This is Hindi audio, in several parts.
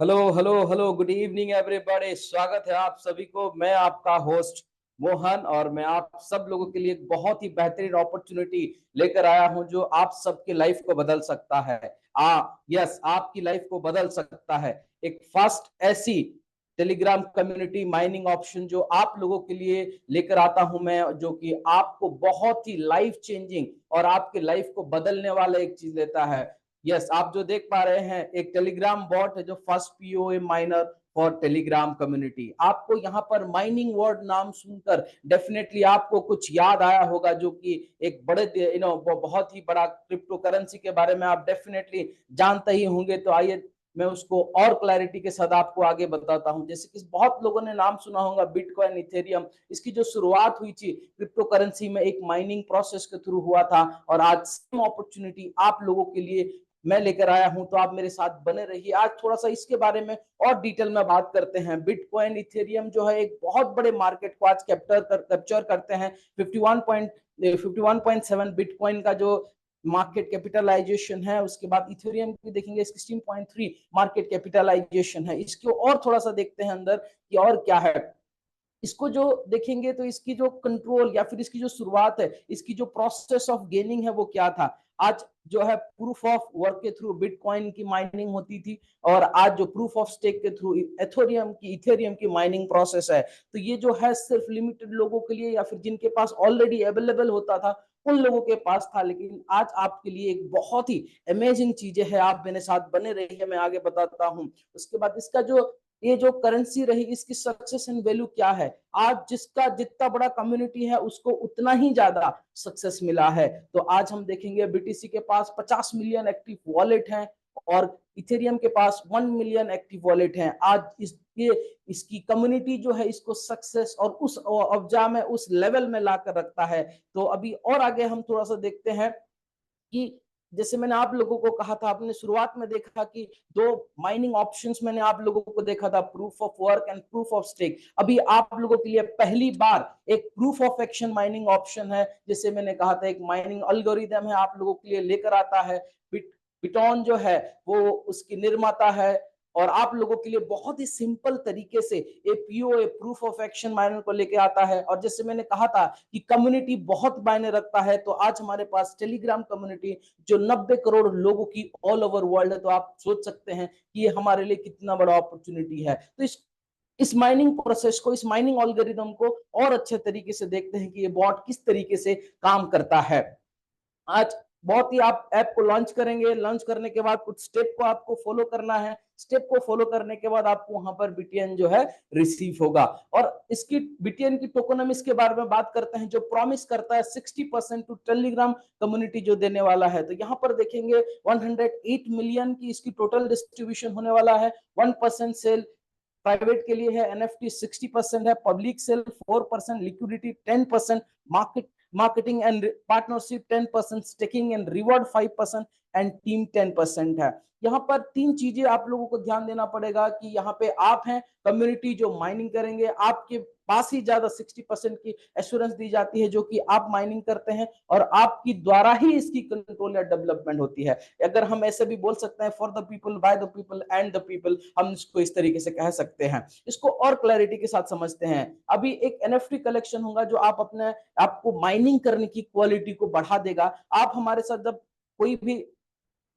Hello hello hello, good evening everybody. स्वागत है आप सभी को। मैं आपका होस्ट मोहन, और मैं आप सब लोगों के लिए एक बहुत ही बेहतरीन अपॉर्चुनिटी लेकर आया हूं जो आप सबके लाइफ को बदल सकता है। यस, आपकी लाइफ को बदल सकता है। एक फास्ट ऐसी टेलीग्राम कम्युनिटी माइनिंग ऑप्शन जो आप लोगों के लिए लेकर आता हूं मैं, जो कि आपको बहुत ही लाइफ चेंजिंग और आपके लाइफ को बदलने वाला एक चीज लेता है। यस, आप जो देख पा रहे हैं एक टेलीग्राम बॉट है जो first POA minor for Telegram community. आपको यहाँ पर माइनिंग वर्ड नाम सुनकर डेफिनेटली आपको कुछ याद आया होगा, जो कि एक बड़े बहुत ही बड़ा क्रिप्टो करेंसी के बारे में आप डेफिनेटली जानते ही होंगे। तो आइए मैं उसको और क्लैरिटी के साथ आपको आगे बताता हूं। जैसे कि बहुत लोगों ने नाम सुना होगा बिटकॉइन, इथेरियम। इसकी जो शुरुआत हुई थी क्रिप्टो करेंसी में एक माइनिंग प्रोसेस के थ्रू हुआ था, और आज सेम अपॉर्चुनिटी आप लोगों के लिए मैं लेकर आया हूं। तो आप मेरे साथ बने रहिए। आज थोड़ा सा इसके बारे में और डिटेल में बात करते हैं। बिटकॉइन, इथेरियम जो है एक बहुत बड़े मार्केट को आज कैप्चर करते हैं। 51.7 बिटकॉइन का जो मार्केट कैपिटलाइजेशन है। उसके बाद इथेरियम की देखेंगे 16.3 मार्केट कैपिटलाइजेशन है। इसको और थोड़ा सा देखते हैं अंदर कि और क्या है। इसको जो देखेंगे तो इसकी जो कंट्रोल या फिर इसकी जो शुरुआत है, इसकी जो प्रोसेस ऑफ गेनिंग है वो क्या था। आज जो है प्रूफ ऑफ वर्क के थ्रू बिटकॉइन की माइनिंग होती थी, और आज जो प्रूफ ऑफ स्टेक के थ्रू इथेरियम की माइनिंग प्रोसेस है। तो ये जो है सिर्फ लिमिटेड लोगों के लिए या फिर जिनके पास ऑलरेडी अवेलेबल होता था उन लोगों के पास था। लेकिन आज आपके लिए एक बहुत ही अमेजिंग चीजें है। आप मेरे साथ बने रहिए, मैं आगे बताता हूँ। उसके बाद इसका जो ये जो करेंसी रही, इसकी सक्सेस एंड वैल्यू क्या है। आज जिसका जितना बड़ा कम्युनिटी है उसको उतना ही ज्यादा सक्सेस मिला है। तो आज हम देखेंगे बीटीसी के पास 50 मिलियन एक्टिव वॉलेट हैं, और इथेरियम के पास 1 मिलियन एक्टिव वॉलेट हैं। आज इसकी कम्युनिटी जो है इसको सक्सेस और उस अब्जा में, उस लेवल में लाकर रखता है। तो अभी और आगे हम थोड़ा सा देखते हैं कि जैसे मैंने आप लोगों को कहा था, आपने शुरुआत में देखा कि दो माइनिंग ऑप्शंस मैंने आप लोगों को देखा था, proof of work and proof of stake. अभी आप लोगों के लिए पहली बार एक proof of action mining option है। जैसे मैंने कहा था एक माइनिंग एल्गोरिदम है आप लोगों के लिए लेकर आता है। बिटॉन जो है वो उसकी निर्माता है, और आप लोगों के लिए बहुत ही सिंपल तरीके से APO proof of action minor को लेके आता है। और जैसे मैंने कहा था कि कम्युनिटी बहुत मायने रखता है, तो आज हमारे पास टेलीग्राम कम्युनिटी जो 90 करोड़ लोगों की ऑल ओवर वर्ल्ड है। तो आप सोच सकते हैं कि ये हमारे लिए कितना बड़ा अपॉर्चुनिटी है। तो इस माइनिंग प्रोसेस को, इस माइनिंग एल्गोरिदम को और अच्छे तरीके से देखते हैं कि ये बॉट किस तरीके से काम करता है। आज बहुत ही आप ऐप को लॉन्च करेंगे। लॉन्च करने के बाद कुछ स्टेप को आपको फॉलो करना है। स्टेप को फॉलो करने के बाद आपको वहां पर बीटीएन जो है रिसीव होगा। और इसकी बीटीएन की टोकोनॉमिक्स के बारे में बात करते हैं, जो प्रॉमिस करता है 60% टू टेलीग्राम कम्युनिटी जो देने वाला है। तो यहाँ पर देखेंगे 108 मिलियन की इसकी टोटल डिस्ट्रीब्यूशन होने वाला है। 1% सेल प्राइवेट के लिए है, एनएफटी 60% है, public sale 4%, liquidity 10%, marketing and partnership 10%, staking and reward 5%, and team 10% है। यहाँ पर तीन चीजें आप लोगों को ध्यान देना पड़ेगा कि यहाँ पे आप हैं, कम्युनिटी जो माइनिंग करेंगे आपके पास ही ज्यादा 60% की एश्योरेंस दी जाती है जो कि आप माइनिंग करते हैं, और आपकी द्वारा ही इसकी कंट्रोल या डेवलपमेंट होती है। अगर हम ऐसे भी बोल सकते हैं, for the people, by the people, and the people, हम इसको इस तरीके से कह सकते हैं। इसको और क्लैरिटी के साथ समझते हैं। अभी एक एनएफटी कलेक्शन होगा जो आप अपने आपको माइनिंग करने की क्वालिटी को बढ़ा देगा। आप हमारे साथ जब कोई भी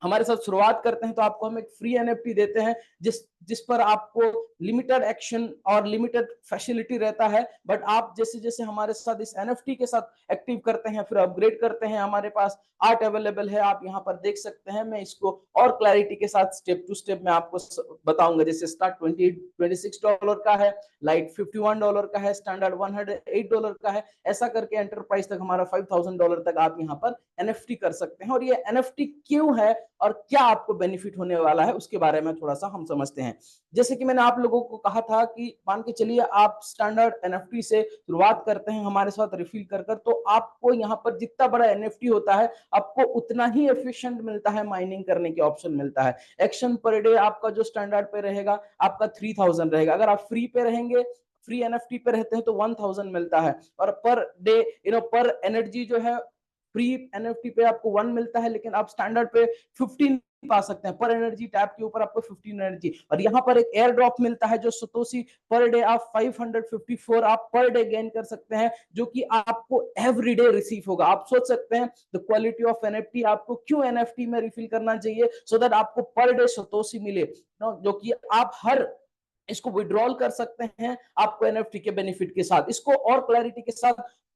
हमारे साथ शुरुआत करते हैं तो आपको हम एक फ्री एनएफटी देते हैं, जिस पर आपको लिमिटेड एक्शन और लिमिटेड फैसिलिटी रहता है। बट आप जैसे जैसे हमारे साथ इस एनएफटी के साथ एक्टिव करते हैं, फिर अपग्रेड करते हैं, हमारे पास आर्ट अवेलेबल है, आप यहाँ पर देख सकते हैं। मैं इसको और क्लैरिटी के साथ स्टेप टू स्टेप में आपको बताऊंगा। जैसे स्टार्ट $26 का है, लाइट $51 का है, स्टैंडर्ड $108 का है। ऐसा करके एंटरप्राइज तक हमारा $5000 तक आप यहाँ पर एनएफटी कर सकते हैं। और ये एनएफटी क्यों है और क्या आपको बेनिफिट होने वाला है उसके बारे में थोड़ा सा हम समझते हैं। जैसे कि मैंने आप लोगों को कहा था कि मान के चलिए आप स्टैंडर्ड एनएफटी से शुरुआत करते हैं हमारे साथ रिफिल कर कर, तो आपको यहाँ पर जितना बड़ा एनएफटी होता है आपको उतना ही एफिशिएंट मिलता है, माइनिंग करने के ऑप्शन मिलता है। एक्शन पर डे आपका जो स्टैंडर्ड पे रहेगा आपका 3000 रहेगा। अगर आप फ्री पे रहेंगे, फ्री एनएफटी पे रहते हैं तो 1000 मिलता है। और पर डे पर एनर्जी जो है फ्री एनएफटी पे आपको 1 मिलता है, लेकिन आप स्टैंडर्ड पे 15 पा सकते हैं पर एनर्जी। टैप के ऊपर आपको 15 एनर्जी, और यहाँ पर एक एयर ड्रॉप मिलता है जो सतोशी पर डे आप 554 आप पर डे गेन कर सकते हैं, जो कि आपको एवरी डे रिसीव होगा। आप सोच सकते हैं द क्वालिटी ऑफ एनएफटी, आपको क्यों एनएफटी में रिफिल करना चाहिए, सो दैट आपको पर डे सतोशी मिले, जो कि आप हर इसको विड्रॉल कर सकते हैं आपको एनएफटी के बेनिफिट के साथ। इसको और क्लैरिटी के साथ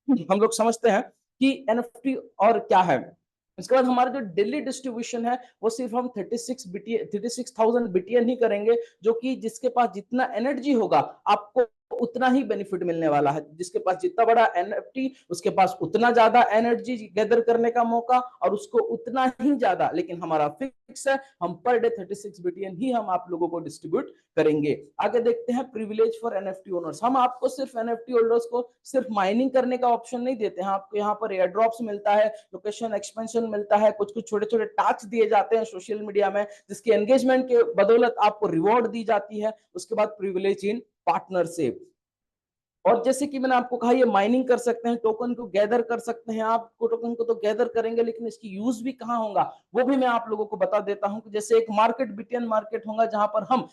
हम लोग समझते हैं कि एनएफटी और क्या है। इसके बाद हमारा जो डेली डिस्ट्रीब्यूशन है वो सिर्फ हम 36,000 बीटीएन ही करेंगे, जो कि जिसके पास जितना एनर्जी होगा आपको उतना ही बेनिफिट मिलने वाला है। जिसके पास जितना बड़ा एनएफटी उसके पास उतना ज्यादा एनर्जी गैदर करने का मौका, और उसको उतना ही ज्यादा, लेकिन हमारा फिक्स है, हम पर डे 36 बीटीएन ही हम आप लोगों को डिस्ट्रीब्यूट करेंगे। आगे देखते हैं प्रिविलेज फॉर एनएफटी ओनर्स। हम आपको सिर्फ एनएफटी होल्डर्स को सिर्फ माइनिंग करने का ऑप्शन नहीं देते हैं, आपको यहाँ पर एयर ड्रॉप्स मिलता है, लोकेशन एक्सपेंशन मिलता है, कुछ कुछ छोटे छोटे टास्क दिए जाते हैं सोशल मीडिया में, जिसकी एंगेजमेंट के बदौलत आपको रिवॉर्ड दी जाती है। उसके बाद प्रिविलेज इन पार्टनरशिप, और जैसे कि मैंने आपको कहा ये माइनिंग कर सकते हैं, टोकन को गैदर कर सकते हैं। आपको टोकन को तो गैदर करेंगे, लेकिन इसकी यूज भी कहाँ होगा वो भी मैं आप लोगों को बता देता हूं। जैसे एक मार्केट बीटीएन मार्केट होगा जहां पर हम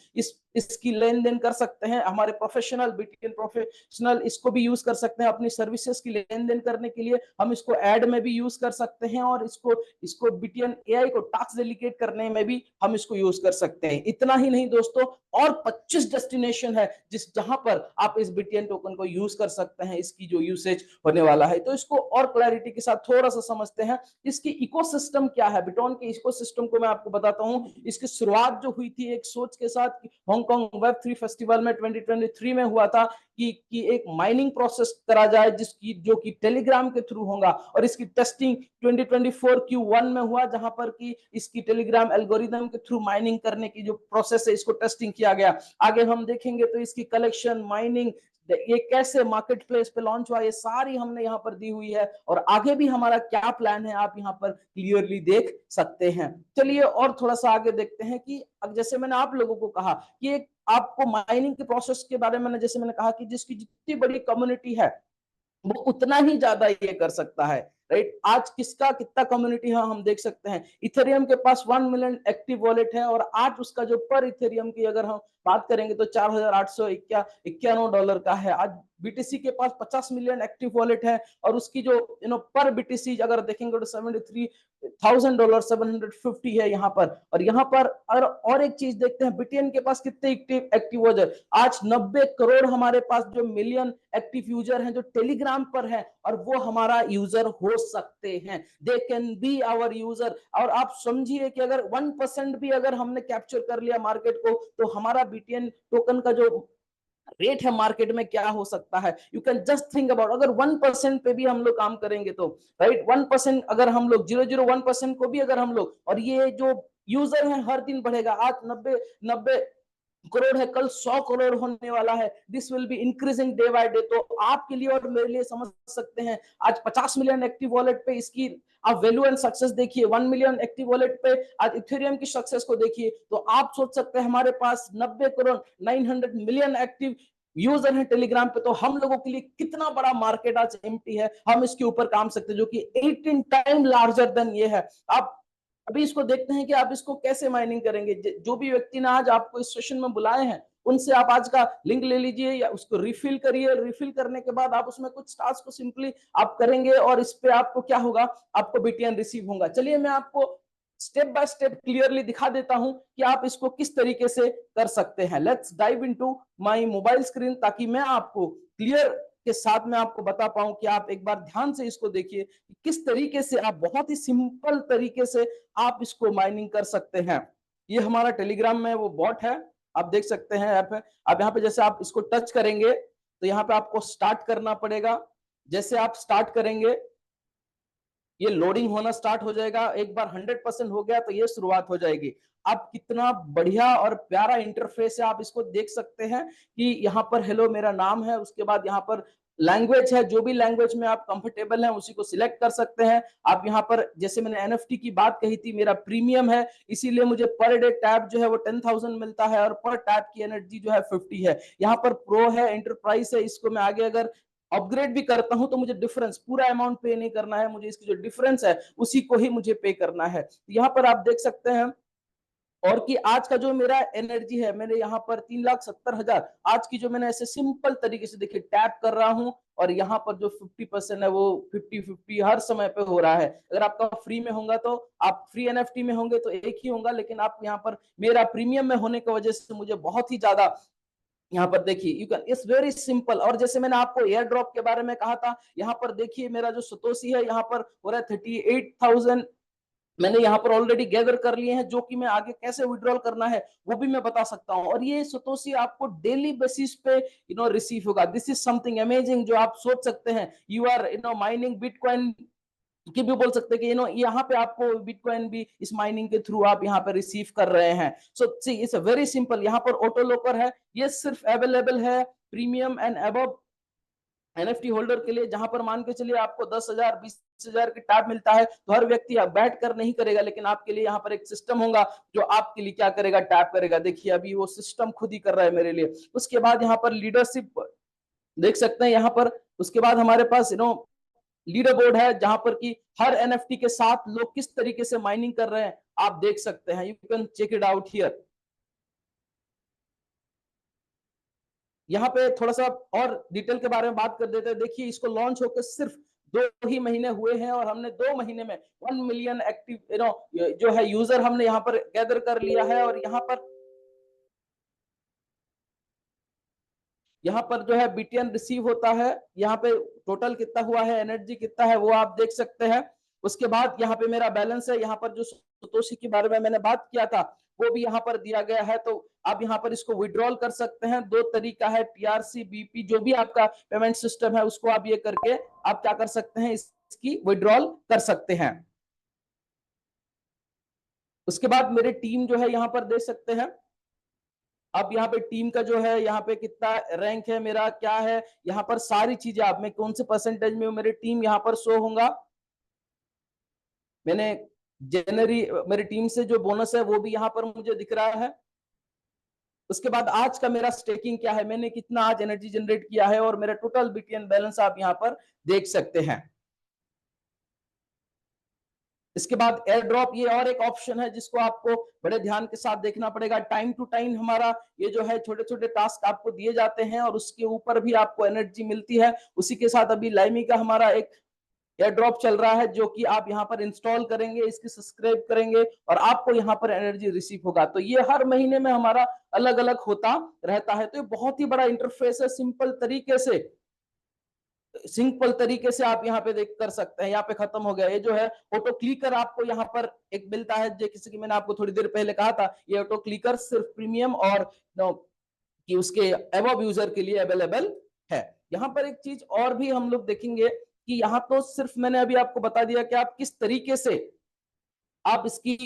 इसकी लेन देन कर सकते हैं। हमारे प्रोफेशनल बीटीएन प्रोफेशनल इसको भी यूज कर सकते हैं अपनी सर्विसेज की लेन देन करने के लिए। हम इसको एड में भी यूज कर सकते हैं, और इसको बीटीएन एआई को टास्क डेलीगेट करने में भी हम इसको यूज कर सकते हैं। इतना ही नहीं दोस्तों, और 25 डेस्टिनेशन है जहां पर आप इस बीटीएन टोकन को यूज कर सकते हैं, इसकी जो यूसेज होने वाला है। तो इसको और क्लैरिटी के साथ थोड़ा सा समझते हैं, इसकी इकोसिस्टम क्या है। बिटॉन के इकोसिस्टम को मैं आपको बताता हूं। इसकी शुरुआत जो हुई थी एक सोच के साथ, हांगकांग वेब 3 फेस्टिवल में 2023 में हुआ था कि एक माइनिंग प्रोसेस करा जाए जिसकी जो कि टेलीग्राम के थ्रू होगा, और इसकी टेस्टिंग 2024 Q1 में हुआ, जहां पर कि इसकी टेलीग्राम एल्गोरिदम के थ्रू माइनिंग करने की जो प्रोसेस है इसको टेस्टिंग किया गया। आगे हम देखेंगे तो इसकी कलेक्शन, माइनिंग, ये कैसे मार्केट प्लेस पे लॉन्च हुआ, ये सारी हमने यहाँ पर दी हुई है, और आगे भी हमारा क्या प्लान है आप यहाँ पर क्लियरली देख सकते हैं। चलिए और थोड़ा सा आगे देखते हैं कि अब जैसे मैंने आप लोगों को कहा कि एक आपको माइनिंग के प्रोसेस के बारे में जैसे मैंने कहा कि जिसकी जितनी बड़ी कम्युनिटी है वो उतना ही ज्यादा ये कर सकता है, राइट। आज किसका कितना कम्युनिटी है हम देख सकते हैं। इथेरियम के पास 1 मिलियन एक्टिव वॉलेट है, और आज उसका जो पर इथेरियम की अगर हम बात करेंगे तो $4,891 का है। आज बीटीसी के पास 50 मिलियन एक्टिव वॉलेट है, और उसकी जो पर बीटीसी अगर देखेंगे तो $73,000 750 है यहाँ पर। और यहाँ पर अगर और एक चीज देखते हैं, बीटीएन के पास कितने एक्टिव यूजर, आज 90 करोड़ हमारे पास जो मिलियन एक्टिव यूजर हैं जो टेलीग्राम पर है, और वो हमारा यूजर हो सकते हैं, they can be our user. और आप समझिए कि अगर 1% भी अगर हमने कैप्चर कर लिया मार्केट को, तो हमारा बीटीएन टोकन का जो रेट है मार्केट में क्या हो सकता है। You can just think about, अगर 1% पे भी हम लोग काम करेंगे तो, राइट, 1% अगर हम लोग 0.001% को भी अगर हम लोग, और ये जो यूजर है हर दिन बढ़ेगा। आज 90 करोड़ है, कल 100 करोड़ होने वाला है। This will be increasing day by day. तो आपके लिए और मेरे लिए समझ सकते हैं, आज 50 मिलियन एक्टिव वॉलेट पे इसकी आप वैल्यू एंड सक्सेस देखिए, 1 मिलियन एक्टिव वॉलेट पे आज इथेरियम की सक्सेस को देखिए, तो आप सोच सकते हैं हमारे पास 90 करोड़ 900 मिलियन एक्टिव यूजर है टेलीग्राम पे, तो हम लोगों के लिए कितना बड़ा मार्केट आज एम्प्टी है, हम इसके ऊपर काम सकते हैं, जो कि 18 टाइम लार्जर देन ये है। आप अभी इसको देखते हैं कि आप इसको कैसे माइनिंग करेंगे। जो भी व्यक्ति ने आज आपको इस सेशन में बुलाए हैं, उनसे आप आज का लिंक ले लीजिए या उसको रिफिल करिए। रिफिल करने के बाद आप उसमें कुछ टास्क को सिंपली आप करेंगे, और इस पे आपको क्या होगा, आपको बीटीएन रिसीव होगा। चलिए मैं आपको स्टेप बाय स्टेप क्लियरली दिखा देता हूं कि आप इसको किस तरीके से कर सकते हैं। Let's dive into my mobile screen, ताकि मैं आपको क्लियर के साथ में आपको बता पाऊं कि आप एक बार ध्यान से इसको देखिए कि किस तरीके से आप बहुत ही सिंपल तरीके से आप इसको माइनिंग कर सकते हैं। ये हमारा टेलीग्राम में वो बॉट है, आप देख सकते हैं ऐप है। अब यहाँ पे जैसे आप इसको टच करेंगे तो यहाँ पे आपको स्टार्ट करना पड़ेगा। जैसे आप स्टार्ट करेंगे ये लोडिंग होना स्टार्ट हो जाएगा। एक बार 100% हो गया तो ये शुरुआत हो जाएगी। अब कितना बढ़िया और प्यारा इंटरफेस है, आप इसको देख सकते हैं कि यहाँ पर हेलो मेरा नाम है, उसके बाद यहाँ पर लैंग्वेज है, जो भी लैंग्वेज में आप कंफर्टेबल हैं उसी को सिलेक्ट कर सकते हैं। आप यहाँ पर जैसे मैंने एनएफटी की बात कही थी, मेरा प्रीमियम है, इसीलिए मुझे पर डे टैप जो है वो 10,000 मिलता है, और पर टैप की एनर्जी जो है 50 है। यहाँ पर प्रो है, एंटरप्राइज है, इसको मैं आगे अगर अपग्रेड भी करता हूं तो मुझे डिफरेंस, पूरा अमाउंट पे नहीं करना है, मुझे इसकी जो डिफरेंस है उसी को ही मुझे पे करना है। यहाँ पर आप देख सकते हैं और कि आज का जो मेरा एनर्जी है, मैंने यहाँ पर 3,70,000 आज की जो मैंने ऐसे सिंपल तरीके से देखिए टैप कर रहा हूं, और यहाँ पर जो 50% है वो 50-50 हर समय पे हो रहा है। अगर आपका फ्री में होगा तो आप फ्री एनएफटी में होंगे तो एक ही होगा, लेकिन आप यहाँ पर मेरा प्रीमियम में होने की वजह से मुझे बहुत ही ज्यादा यहाँ पर देखिए you can, it's very simple. और जैसे मैंने आपको एयर ड्रॉप के बारे में कहा था, यहाँ पर देखिए मेरा जो सतोशी है यहाँ पर हो रहा है 38,000, मैंने यहाँ पर ऑलरेडी गैदर कर लिए हैं, जो कि मैं आगे कैसे विड्रॉल करना है वो भी मैं बता सकता हूँ। और ये सतोशी आपको डेली बेसिस पे रिसीव होगा। दिस इज समथिंग अमेजिंग जो आप सोच सकते हैं। यू आर माइनिंग बिटकॉइन की भी बोल सकते हैं कि यहाँ पे आपको बिटकॉइन भी इस माइनिंग के थ्रू आप यहाँ पे रिसीव कर रहे हैं। सो सी इट्स वेरी सिंपल। यहाँ पर ऑटो लोकर है, ये सिर्फ अवेलेबल है premium and above NFT holder के लिए, जहां पर मान के चलिए आपको 10,000 20,000 की टैब मिलता है, तो हर व्यक्ति बैठ कर नहीं करेगा, लेकिन आपके लिए यहाँ पर एक सिस्टम होगा जो आपके लिए क्या करेगा, टैप करेगा। देखिए अभी वो सिस्टम खुद ही कर रहा है मेरे लिए। उसके बाद यहाँ पर लीडरशिप देख सकते हैं यहाँ पर। उसके बाद हमारे पास लीडर बोर्ड है, जहां पर कि हर एनएफटी के साथ लोग किस तरीके से माइनिंग कर रहे हैं आप देख सकते हैं। You can check it out here. यहाँ पे थोड़ा सा और डिटेल के बारे में बात कर देते हैं। देखिए इसको लॉन्च होकर सिर्फ 2 ही महीने हुए हैं, और हमने 2 महीने में 1 मिलियन एक्टिव जो है यूजर हमने यहाँ पर गैदर कर लिया है। और यहाँ पर जो है बीटीएन रिसीव होता है, यहाँ पे टोटल कितना हुआ है, एनर्जी कितना है, वो आप देख सकते हैं। उसके बाद यहाँ पे मेरा बैलेंस है, यहाँ पर जो सतोशी के बारे में मैंने बात किया था वो भी यहाँ पर दिया गया है। तो आप यहाँ पर इसको विड्रॉल कर सकते हैं। 2 तरीका है, टीआरसी बीपी, जो भी आपका पेमेंट सिस्टम है उसको आप ये करके आप क्या कर सकते हैं, इसकी विड्रॉल कर सकते हैं। उसके बाद मेरी टीम जो है यहाँ पर देख सकते हैं। अब यहाँ पे टीम का जो है, यहाँ पे कितना रैंक है मेरा, क्या है, यहाँ पर सारी चीजें आप, मैं कौन से परसेंटेज में हूँ, मेरी टीम यहाँ पर शो होगा। मैंने जनवरी मेरी टीम से जो बोनस है वो भी यहाँ पर मुझे दिख रहा है। उसके बाद आज का मेरा स्टेकिंग क्या है, मैंने कितना आज एनर्जी जनरेट किया है, और मेरा टोटल बीटीएन बैलेंस आप यहाँ पर देख सकते हैं। इसके बाद एयर ड्रॉप, ये और एक ऑप्शन है जिसको आपको बड़े ध्यान के साथ देखना पड़ेगा। टाइम टू टाइम हमारा ये जो है छोटे छोटे टास्क आपको दिए जाते हैं, और उसके ऊपर भी आपको एनर्जी मिलती है। उसी के साथ अभी लाइमी का हमारा एक एयर ड्रॉप चल रहा है, जो कि आप यहाँ पर इंस्टॉल करेंगे, इसकी सब्सक्राइब करेंगे और आपको यहाँ पर एनर्जी रिसीव होगा। तो ये हर महीने में हमारा अलग अलग होता रहता है। तो ये बहुत ही बड़ा इंटरफेस है, सिंपल तरीके से आप यहाँ पे देख कर सकते हैं। यहाँ पे खत्म हो गया। ये जो है ऑटो क्लिकर आपको यहाँ पर एक मिलता है, जैसे कि मैंने आपको थोड़ी देर पहले कहा था, ये ऑटो क्लिकर सिर्फ प्रीमियम और कि उसके एबव यूजर के लिए अवेलेबल है। यहाँ पर एक चीज और भी हम लोग देखेंगे कि यहाँ तो सिर्फ मैंने अभी आपको बता दिया कि आप किस तरीके से आप इसकी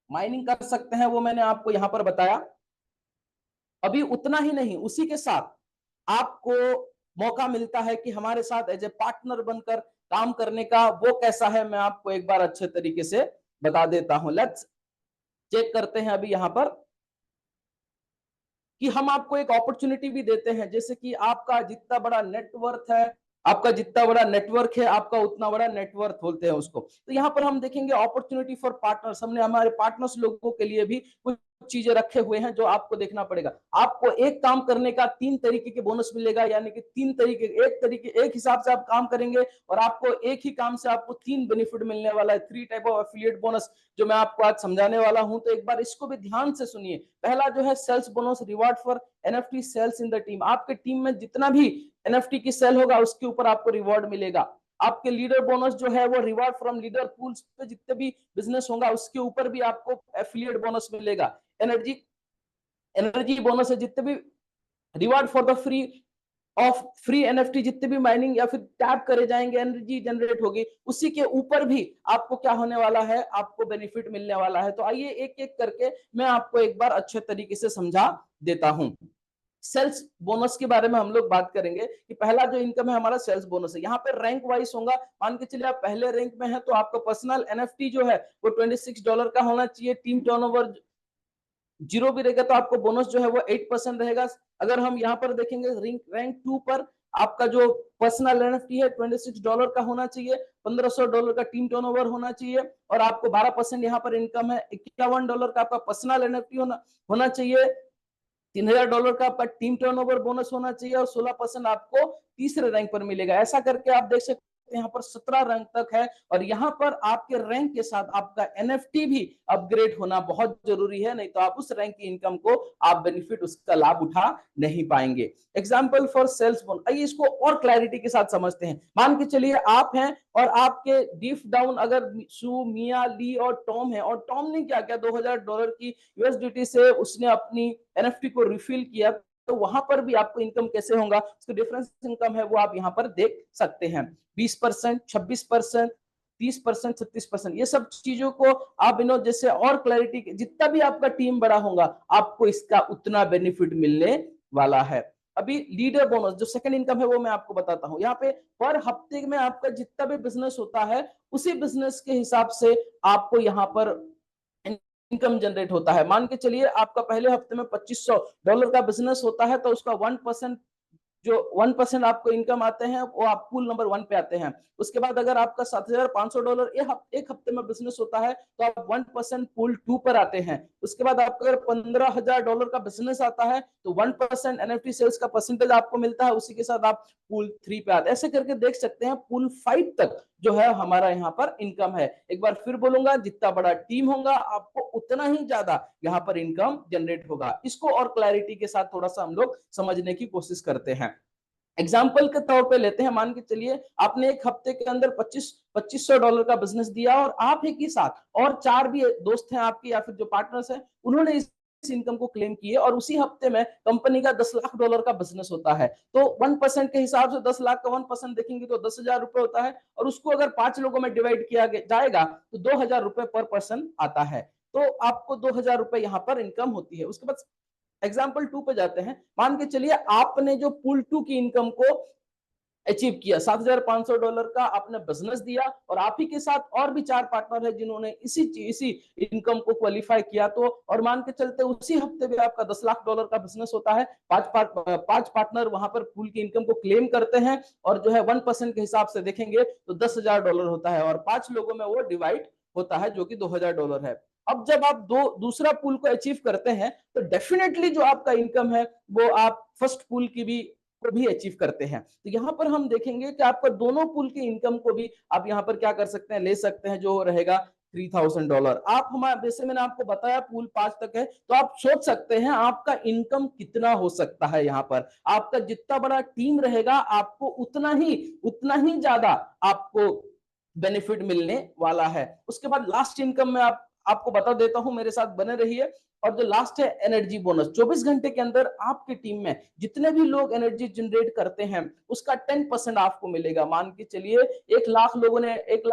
माइनिंग कर सकते हैं, वो मैंने आपको यहाँ पर बताया। अभी उतना ही नहीं, उसी के साथ आपको मौका मिलता है कि हमारे साथ एज ए पार्टनर बनकर काम करने का। वो कैसा है मैं आपको एक बार अच्छे तरीके से बता देता हूं। लेट्स चेक करते हैं अभी यहाँ पर कि हम आपको एक अपॉर्चुनिटी भी देते हैं, जैसे कि आपका जितना बड़ा नेटवर्थ है, आपका जितना बड़ा नेटवर्क है, आपका उतना बड़ा नेटवर्थ बोलते हैं उसको। तो यहाँ पर हम देखेंगे अपॉर्चुनिटी फॉर पार्टनर्स। हमने हमारे पार्टनर्स लोगों के लिए भी कुछ चीजें रखे हुए हैं जो आपको देखना पड़ेगा। आपको एक काम करने का 3 तरीके के बोनस मिलेगा, यानी कि 3 तरीके, एक हिसाब से आप काम करेंगे और आपको एक ही काम से आपको 3 बेनिफिट मिलने वाला है। 3 टाइप ऑफ एफिलिएट बोनस जो मैं आपको आज समझाने वाला हूं, तो एक बार इसको भी ध्यान से सुनिए। पहला जो है sales bonus, reward for NFT sales in the team. आपके टीम में जितना भी एनएफटी की सेल होगा उसके ऊपर आपको रिवॉर्ड मिलेगा। आपके लीडर बोनस जो है वो रिवार्ड फ्रॉम लीडर पूल्स पे जितने भी बिजनेस होगा उसके ऊपर भी आपको एफिलिएट बोनस मिलेगा। एनर्जी एनर्जी बोनस है, जितने भी reward for the free NFT, जितने भी माइनिंग या फिर टैप करे जाएंगे, एनर्जी जनरेट होगी, उसी के ऊपर भी आपको क्या होने वाला है, आपको बेनिफिट मिलने वाला है। तो आइए एक एक करके मैं आपको एक बार अच्छे तरीके से समझा देता हूं। सेल्स बोनस के बारे में हम लोग बात करेंगे कि पहला जो इनकम है हमारा सेल्स बोनस है। यहाँ पे रैंक वाइज होगा। मान के चलिए आप पहले रैंक में है तो आपका पर्सनल एनएफटी जो है वो $26 का होना चाहिए। टीम टर्नओवर जीरो भी रहेगा तो आपको बोनस जो है वो 8% रहेगा। अगर हम यहाँ पर देखेंगे रैंक 2 पर आपका जो पर्सनल एनएफटी है $26 का होना चाहिए, $1500 का टीम टर्नओवर होना चाहिए और आपको 12% यहाँ पर इनकम है। $51 का आपका पर्सनल एनएफटी होना चाहिए, $3000 का आपका टीम टर्नओवर बोनस होना चाहिए और 16% आपको तीसरे रैंक पर मिलेगा। ऐसा करके आप देख सकते हैं यहाँ पर 17 रैंक तक है और यहाँ पर आपके रैंक के साथ आपका एनएफटी भी अपग्रेड होना बहुत जरूरी है, नहीं तो आप उस रैंक की इनकम को आप बेनिफिट उसका लाभ उठा नहीं पाएंगे। एग्जाम्पल फॉर सेल्स बोनस, आइए इसको और क्लैरिटी के साथ समझते हैं। मान के चलिए आप हैं और आपके डीप डाउन अगर सू, मिया, ली और टॉम है और टॉम ने क्या किया, $2000 की यूएसडीटी से उसने अपनी एनएफटी को रिफिल किया, तो वहां पर भी आपको इनकम कैसे होगा, उसका डिफरेंस इनकम है वो आप यहाँ पर देख सकते हैं। 20%, 26%, 30%, 36%, ये सब चीजों को आप जैसे और क्लैरिटी, जितना भी आपका टीम बड़ा होगा आपको इसका उतना बेनिफिट मिलने वाला है। अभी लीडर बोनस जो सेकंड इनकम है वो मैं आपको बताता हूं। यहाँ पे पर हफ्ते में आपका जितना भी बिजनेस होता है उसी बिजनेस के हिसाब से आपको यहाँ पर इनकम जनरेट होता है। मान के चलिए आपका पहले हफ्ते में $2500 का बिजनेस होता है तो उसका 1% जो 1% आपको इनकम आते हैं वो आप पूल नंबर 1 पे आते हैं। उसके बाद अगर आपका $7500 एक हफ्ते में बिजनेस होता है तो आप 1% पूल 2 पर आते हैं। उसके बाद आपका अगर $15000 का बिजनेस आता है तो 1% एनएफटी सेल्स का परसेंटेज आपको मिलता है, उसी के साथ आप पूल 3 पे आते हैं। ऐसे करके देख सकते हैं पूल 5 तक जो है हमारा यहाँ पर इनकम है। एक बार फिर बोलूंगा, जितना बड़ा टीम होगा आपको उतना ही ज्यादा यहाँ पर इनकम जनरेट होगा। इसको और क्लैरिटी के साथ थोड़ा सा हम लोग समझने की कोशिश करते हैं। एग्जाम्पल के तौर पे लेते हैं, मान के चलिए आपने एक हफ्ते के अंदर $2500 का बिजनेस दिया और आप ही के साथ और 4 भी दोस्त हैं आपके या फिर जो पार्टनर्स हैं उन्होंने इस इनकम को क्लेम किए और उसी हफ्ते में कंपनी का $10 लाख का बिजनेस होता है तो 1% के हिसाब से 10 लाख का 1% देखेंगे तो $10,000 होता है और उसको अगर 5 लोगों में डिवाइड किया जाएगा तो $2000 पर पर्सन आता है, तो आपको $2000 यहाँ पर इनकम होती है। उसके बाद एग्जाम्पल 2 पे जाते हैं। मान के चलिए आपने जो पूल 2 की इनकम को अचीव किया, $7500 का आपने बिजनेस दिया और आप ही के साथ और भी 4 पार्टनर है जिन्होंने इसी इनकम को क्वालिफाई किया, तो और मान के चलते उसी हफ्ते में आपका $10 लाख का बिजनेस होता है। 5 पार्टनर वहां पर पूल की इनकम को क्लेम करते हैं और जो है 1% के हिसाब से देखेंगे तो $10,000 होता है और 5 लोगों में वो डिवाइड होता है जो कि $2000 है। अब जब आप दूसरा पूल को अचीव करते हैं तो डेफिनेटली जो आपका इनकम है वो आप फर्स्ट पूल की भी अचीव करते हैं। तो यहाँ पर हम देखेंगे कि आपका दोनों पूल की इनकम को भी आप यहाँ पर क्या कर सकते हैं, ले सकते हैं, जो रहेगा $3000। आप हमारे जैसे मैंने आपको बताया पूल 5 तक है तो आप सोच सकते हैं आपका इनकम कितना हो सकता है। यहाँ पर आपका जितना बड़ा टीम रहेगा आपको उतना ही ज्यादा आपको बेनिफिट मिलने वाला है। उसके बाद लास्ट इनकम में आपको बता देता हूं, मेरे साथ बने रहिए। और जो लास्ट है एनर्जी बोनस, 24 घंटे के अंदर आपकी टीम में जितने भी लोग एनर्जी जनरेट करते हैं उसका 10% आपको मिलेगा। मान के चलिए 1 लाख लोगों ने 1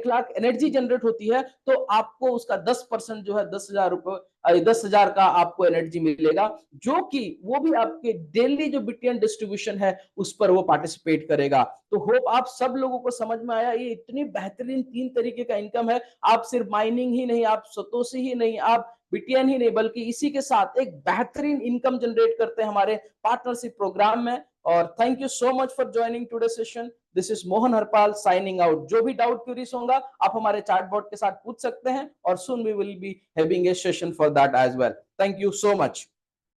लाख एनर्जी जनरेट होती है तो आपको उसका 10% जो है 10,000 का आपको एनर्जी मिलेगा, जो कि वो भी आपके डेली जो बिटियन डिस्ट्रीब्यूशन है उस पर वो पार्टिसिपेट करेगा। तो होप आप सब लोगों को समझ में आया, ये इतनी बेहतरीन 3 तरीके का इनकम है। आप सिर्फ माइनिंग ही नहीं, आप सतोशी ही नहीं, आप बिटियन ही नहीं, बल्कि इसी के साथ एक बेहतरीन इनकम जनरेट करते हैं हमारे पार्टनरशिप प्रोग्राम में। और thank you so much for joining today session. This is Mohan Harpal signing out. जो भी डाउट क्यूरीज होगा आप हमारे चैटबॉट के साथ पूछ सकते हैं और सुन we will be having a session for that as well. Thank you so much.